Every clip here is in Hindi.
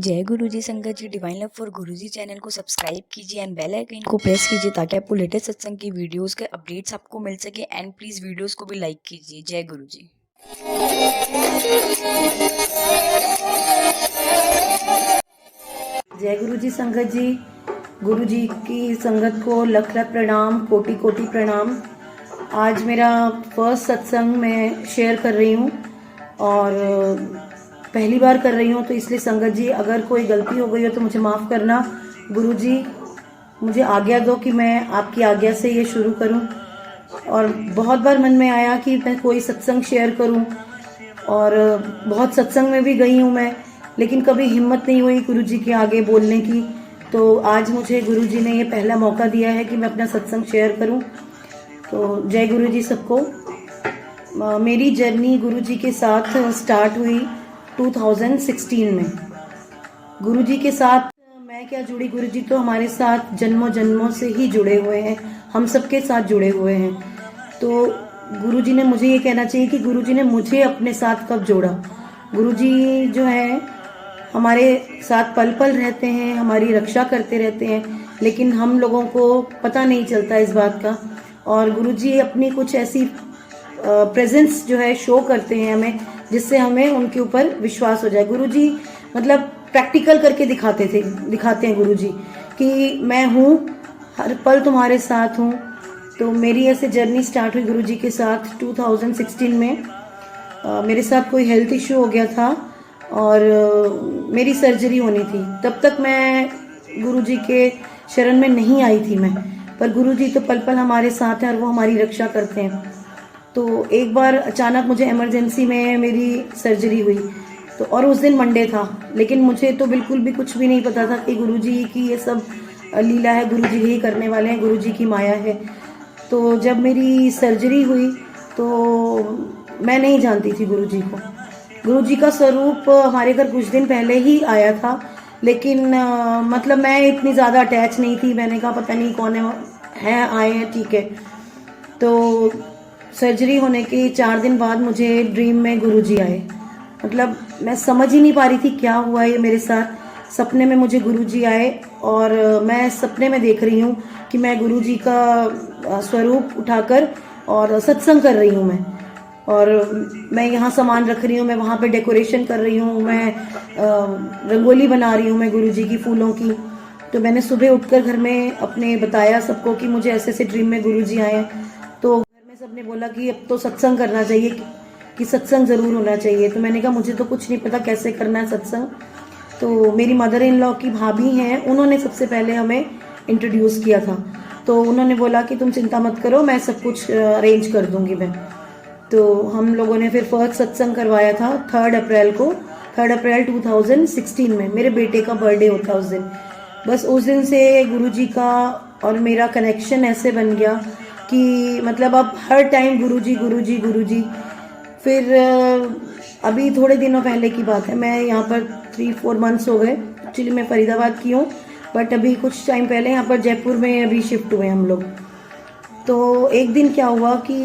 जय गुरु जी संगत जी। Divine love for Guru ji channel को सब्सक्राइब कीजिए एंड बेल आइकन को प्रेस कीजिए ताकि आपको लेटेस्ट सत्संग की वीडियोस के अपडेट्स आपको मिल सके। एंड प्लीज वीडियोस को भी लाइक कीजिए। जय गुरु जी। जय गुरु जी संगत जी। गुरु जी की संगत को लख लख प्रणाम, कोटि कोटि प्रणाम। आज मेरा फर्स्ट सत्संग मैं शेयर कर रही हूँ और पहली बार कर रही हूँ, तो इसलिए संगत जी अगर कोई गलती हो गई हो तो मुझे माफ़ करना। गुरु जी मुझे आज्ञा दो कि मैं आपकी आज्ञा से ये शुरू करूँ। और बहुत बार मन में आया कि मैं कोई सत्संग शेयर करूँ और बहुत सत्संग में भी गई हूँ मैं, लेकिन कभी हिम्मत नहीं हुई गुरु जी के आगे बोलने की। तो आज मुझे गुरु जी ने ये पहला मौका दिया है कि मैं अपना सत्संग शेयर करूँ। तो जय गुरु जी सबको। मेरी जर्नी गुरु जी के साथ स्टार्ट हुई 2016 में। गुरु जी के साथ मैं क्या जुड़ी, गुरु जी तो हमारे साथ जन्मों जन्मों से ही जुड़े हुए हैं, हम सबके साथ जुड़े हुए हैं। तो गुरु जी ने मुझे ये कहना चाहिए कि गुरु जी ने मुझे अपने साथ कब जोड़ा। गुरु जी जो है हमारे साथ पल पल रहते हैं, हमारी रक्षा करते रहते हैं, लेकिन हम लोगों को पता नहीं चलता इस बात का। और गुरु जी अपनी कुछ ऐसी प्रेजेंस जो है शो करते हैं हमें, जिससे हमें उनके ऊपर विश्वास हो जाए। गुरु जी मतलब प्रैक्टिकल करके दिखाते हैं गुरु जी कि मैं हूँ, हर पल तुम्हारे साथ हूँ। तो मेरी ऐसे जर्नी स्टार्ट हुई गुरु जी के साथ 2016 में। मेरे साथ कोई हेल्थ इश्यू हो गया था और मेरी सर्जरी होनी थी। तब तक मैं गुरु जी के शरण में नहीं आई थी मैं, पर गुरु जी तो पल पल हमारे साथ हैं और वो हमारी रक्षा करते हैं। तो एक बार अचानक मुझे इमरजेंसी में मेरी सर्जरी हुई, तो और उस दिन मंडे था, लेकिन मुझे तो बिल्कुल भी कुछ भी नहीं पता था कि गुरु जी की ये सब लीला है, गुरु जी ही करने वाले हैं, गुरु जी की माया है। तो जब मेरी सर्जरी हुई तो मैं नहीं जानती थी गुरु जी को। गुरु जी का स्वरूप हमारे घर कुछ दिन पहले ही आया था, लेकिन मतलब मैं इतनी ज़्यादा अटैच नहीं थी। मैंने कहा पता नहीं कौन है आए हैं, ठीक है। तो सर्जरी होने के 4 दिन बाद मुझे ड्रीम में गुरु जी आए। मतलब मैं समझ ही नहीं पा रही थी क्या हुआ ये मेरे साथ। सपने में मुझे गुरु जी आए और मैं सपने में देख रही हूँ कि मैं गुरु जी का स्वरूप उठाकर और सत्संग कर रही हूँ मैं। और मैं यहाँ सामान रख रही हूँ, मैं वहाँ पे डेकोरेशन कर रही हूँ, मैं रंगोली बना रही हूँ मैं गुरु जी की फूलों की। तो मैंने सुबह उठकर घर में अपने बताया सबको कि मुझे ऐसे ऐसे ड्रीम में गुरु जी आए हैं। तो घर में सबने बोला कि अब तो सत्संग करना चाहिए, कि सत्संग ज़रूर होना चाहिए। तो मैंने कहा मुझे तो कुछ नहीं पता कैसे करना है सत्संग। तो मेरी मदर इन लॉ की भाभी हैं, उन्होंने सबसे पहले हमें इंट्रोड्यूस किया था। तो उन्होंने बोला कि तुम चिंता मत करो, मैं सब कुछ अरेंज कर दूंगी मैं। तो हम लोगों ने फिर फर्स्ट सत्संग करवाया था 3 अप्रैल को, 3 अप्रैल 2016 में। मेरे बेटे का बर्थडे होता उस दिन। बस उस दिन से गुरु जी का और मेरा कनेक्शन ऐसे बन गया कि मतलब अब हर टाइम गुरु जी गुरु जी गुरु जी। फिर अभी थोड़े दिनों पहले की बात है, मैं यहाँ पर 3-4 मंथ्स हो गए। एक्चुअली मैं फरीदाबाद की हूँ, बट अभी कुछ टाइम पहले यहाँ पर जयपुर में अभी शिफ्ट हुए हम लोग। तो एक दिन क्या हुआ कि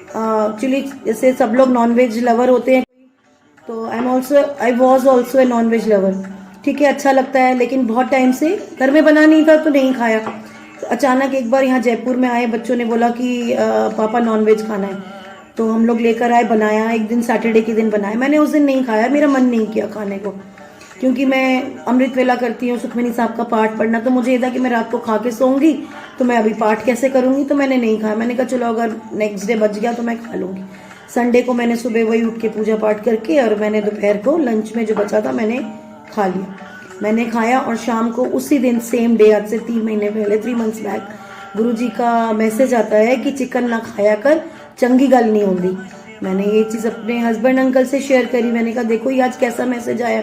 एक्चुअली जैसे सब लोग नॉनवेज लवर होते हैं, तो I was also a non veg lover. ठीक है, अच्छा लगता है, लेकिन बहुत टाइम से घर में बना नहीं था तो नहीं खाया। तो अचानक एक बार यहाँ जयपुर में आए, बच्चों ने बोला कि पापा नॉनवेज खाना है। तो हम लोग लेकर आए, बनाया। एक दिन सैटरडे के दिन बनाया। मैंने उस दिन नहीं खाया, मेरा मन नहीं किया खाने को, क्योंकि मैं अमृत वेला करती हूँ, सुखमनी साहब का पाठ पढ़ना। तो मुझे ये था कि मैं रात को खा के सोऊंगी, तो मैं अभी पाठ कैसे करूंगी। तो मैंने नहीं खाया। मैंने कहा चलो अगर नेक्स्ट डे बच गया तो मैं खा लूंगी। संडे को मैंने सुबह वही उठ के पूजा पाठ करके और मैंने दोपहर को लंच में जो बचा था मैंने खा लिया। मैंने खाया और शाम को उसी दिन सेम डे, आज से 3 महीने पहले, 3 मंथ्स बैक, गुरु जी का मैसेज आता है कि चिकन ना खाया कर, चंगी गल नहीं होती। मैंने ये चीज़ अपने हस्बैंड अंकल से शेयर करी। मैंने कहा देखो ये आज कैसा मैसेज आया।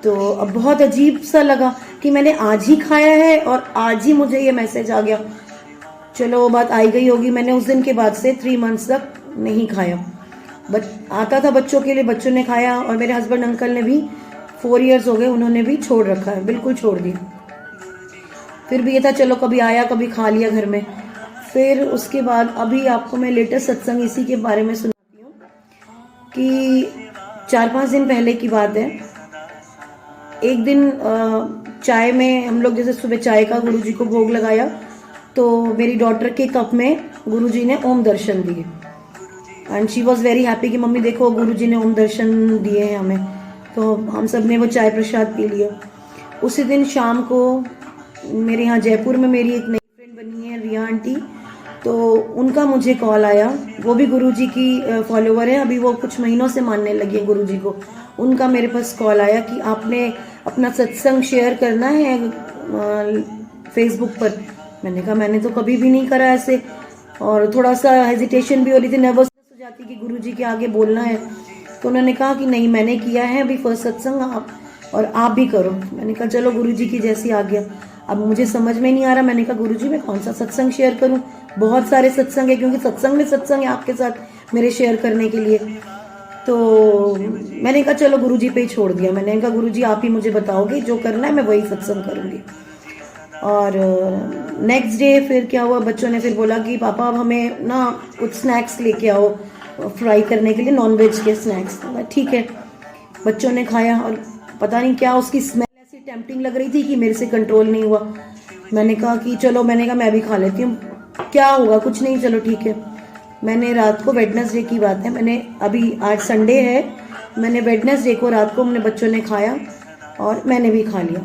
तो अब बहुत अजीब सा लगा कि मैंने आज ही खाया है और आज ही मुझे ये मैसेज आ गया। चलो वो बात आई गई होगी। मैंने उस दिन के बाद से 3 मंथ्स तक नहीं खाया। आता था बच्चों के लिए, बच्चों ने खाया, और मेरे हस्बैंड अंकल ने भी 4 इयर्स हो गए, उन्होंने भी छोड़ रखा है, बिल्कुल छोड़ दिया। फिर भी ये था चलो कभी आया कभी खा लिया घर में। फिर उसके बाद अभी आपको मैं लेटेस्ट सत्संग इसी के बारे में सुनाती हूँ कि 4-5 दिन पहले की बात है। एक दिन चाय में हम लोग जैसे सुबह चाय का गुरुजी को भोग लगाया, तो मेरी डॉटर के कप में गुरुजी ने ओम दर्शन दिए and she was very happy कि मम्मी देखो गुरुजी ने ओम दर्शन दिए हैं हमें। तो हम सब ने वो चाय प्रसाद पी लिया। उसी दिन शाम को मेरे यहाँ जयपुर में मेरी एक नई फ्रेंड बनी है रिया आंटी, तो उनका मुझे कॉल आया। वो भी गुरुजी की फॉलोवर है, अभी वो कुछ महीनों से मानने लगी है गुरुजी को। उनका मेरे पास कॉल आया कि आपने अपना सत्संग शेयर करना है फेसबुक पर। मैंने कहा मैंने तो कभी भी नहीं करा ऐसे, और थोड़ा सा हेजिटेशन भी हो रही थी, नर्वसनेस हो जाती कि गुरुजी के आगे बोलना है। तो उन्होंने कहा कि नहीं मैंने किया है अभी फर्स्ट सत्संग, आप और आप भी करो। मैंने कहा चलो गुरुजी की जैसी आ गया। अब मुझे समझ में नहीं आ रहा, मैंने कहा गुरुजी मैं कौन सा सत्संग शेयर करूं, बहुत सारे सत्संग है, क्योंकि सत्संग में सत्संग है आपके साथ मेरे शेयर करने के लिए। तो मैंने कहा चलो गुरुजी पे ही छोड़ दिया। मैंने कहा गुरुजी आप ही मुझे बताओगे, जो करना है मैं वही सत्संग करूंगी। और नेक्स्ट डे फिर क्या हुआ, बच्चों ने फिर बोला कि पापा अब हमें ना कुछ स्नैक्स लेके आओ फ्राई करने के लिए, नॉनवेज के स्नैक्स। ठीक है, बच्चों ने खाया और पता नहीं क्या उसकी स्मेल ऐसी टेम्पटिंग लग रही थी कि मेरे से कंट्रोल नहीं हुआ। मैंने कहा कि चलो, मैंने कहा मैं भी खा लेती हूँ, क्या होगा, कुछ नहीं, चलो ठीक है। मैंने रात को, वेडनेसडे की बात है, मैंने अभी आज संडे है, मैंने वेडनेसडे को रात को हमने बच्चों ने खाया और मैंने भी खा लिया।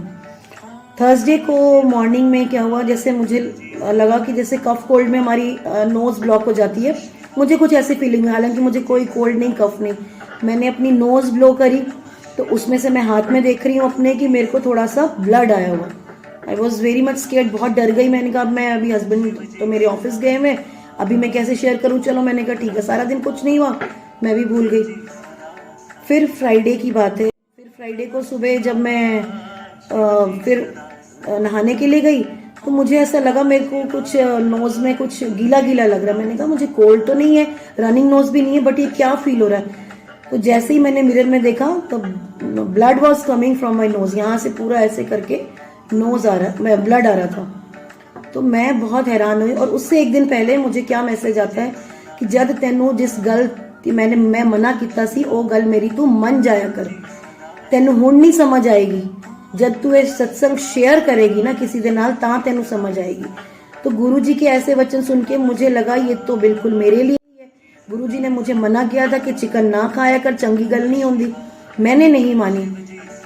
थर्सडे को मॉर्निंग में क्या हुआ, जैसे मुझे लगा कि जैसे कफ कोल्ड में हमारी नोज ब्लॉक हो जाती है, मुझे कुछ ऐसी फीलिंग हुई। हालांकि मुझे कोई कोल्ड नहीं, कफ नहीं। मैंने अपनी नोज ब्लो करी तो उसमें से मैं हाथ में देख रही हूँ अपने कि मेरे को थोड़ा सा ब्लड आया हुआ। I was very much scared, बहुत डर गई। मैंने कहा मैं अभी, हस्बैंड तो मेरे ऑफिस गए हुए, अभी मैं कैसे शेयर करूँ। चलो मैंने कहा ठीक है, सारा दिन कुछ नहीं हुआ, मैं भी भूल गई। फिर फ्राइडे की बात है, फिर फ्राइडे को सुबह जब मैं फिर नहाने के लिए गई तो मुझे ऐसा लगा, मेरे को कुछ नोज में कुछ गीला गीला लग रहा। मैंने कहा मुझे कोल्ड तो नहीं है, रनिंग नोज भी नहीं है, बट ये क्या फील हो रहा है। तो जैसे ही मैंने मिरर में देखा तो blood was coming from my nose, यहाँ से पूरा ऐसे करके नोज आ रहा, मैं ब्लड आ रहा था। तो मैं बहुत हैरान हुई। और उससे एक दिन पहले मुझे क्या मैसेज आता है कि जद तेनू जिस गल मैं मना किया सी ओ गल मेरी तू मन जाया कर, तेनू हुण नहीं समझ आएगी, जब तू ये सत्संग शेयर करेगी ना किसी दे नाल तां तेनू समझ आएगी। तो गुरुजी के ऐसे वचन सुन के मुझे लगा ये तो बिल्कुल मेरे लिए ही है। गुरुजी ने मुझे मना किया था कि चिकन ना खाया कर, चंगी गल नहीं होती, मैंने नहीं मानी।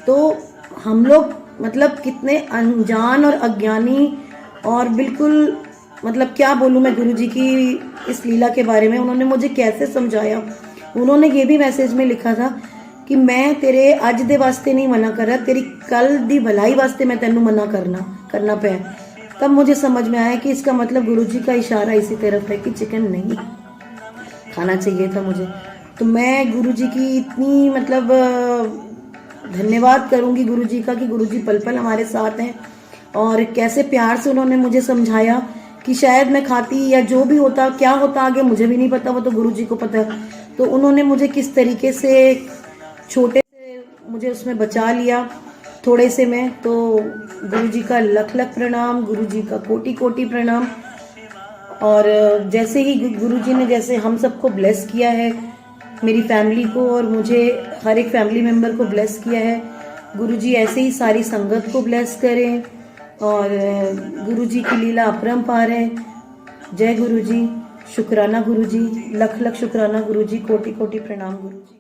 तो हम लोग मतलब कितने अनजान और अज्ञानी, और बिल्कुल मतलब क्या बोलूँ मैं गुरुजी की इस लीला के बारे में। उन्होंने मुझे कैसे समझाया, उन्होंने ये भी मैसेज में लिखा था कि मैं तेरे अज दे वास्ते नहीं मना कर रहा, तेरी कल दी भलाई वास्ते मैं तेनू मना करना पे। तब मुझे समझ में आया कि इसका मतलब गुरुजी का इशारा इसी तरफ है कि चिकन नहीं खाना चाहिए था मुझे। तो मैं गुरुजी की इतनी मतलब धन्यवाद करूंगी गुरुजी का कि गुरुजी पल पल हमारे साथ हैं, और कैसे प्यार से उन्होंने मुझे समझाया कि शायद मैं खाती या जो भी होता, क्या होता आगे मुझे भी नहीं पता, वो तो गुरुजी को पता है। तो उन्होंने मुझे किस तरीके से छोटे से मुझे उसमें बचा लिया, थोड़े से में। तो गुरुजी का लख लख प्रणाम, गुरुजी का कोटि कोटि प्रणाम। और जैसे ही गुरुजी ने जैसे हम सबको ब्लेस किया है, मेरी फैमिली को और मुझे हर एक फैमिली मेम्बर को ब्लेस किया है, गुरुजी ऐसे ही सारी संगत को ब्लेस करें। और गुरुजी की लीला अपरंपार है। जय गुरुजी, शुक्राना गुरुजी, लख लख शुक्राना गुरुजी, कोटि कोटि प्रणाम गुरुजी।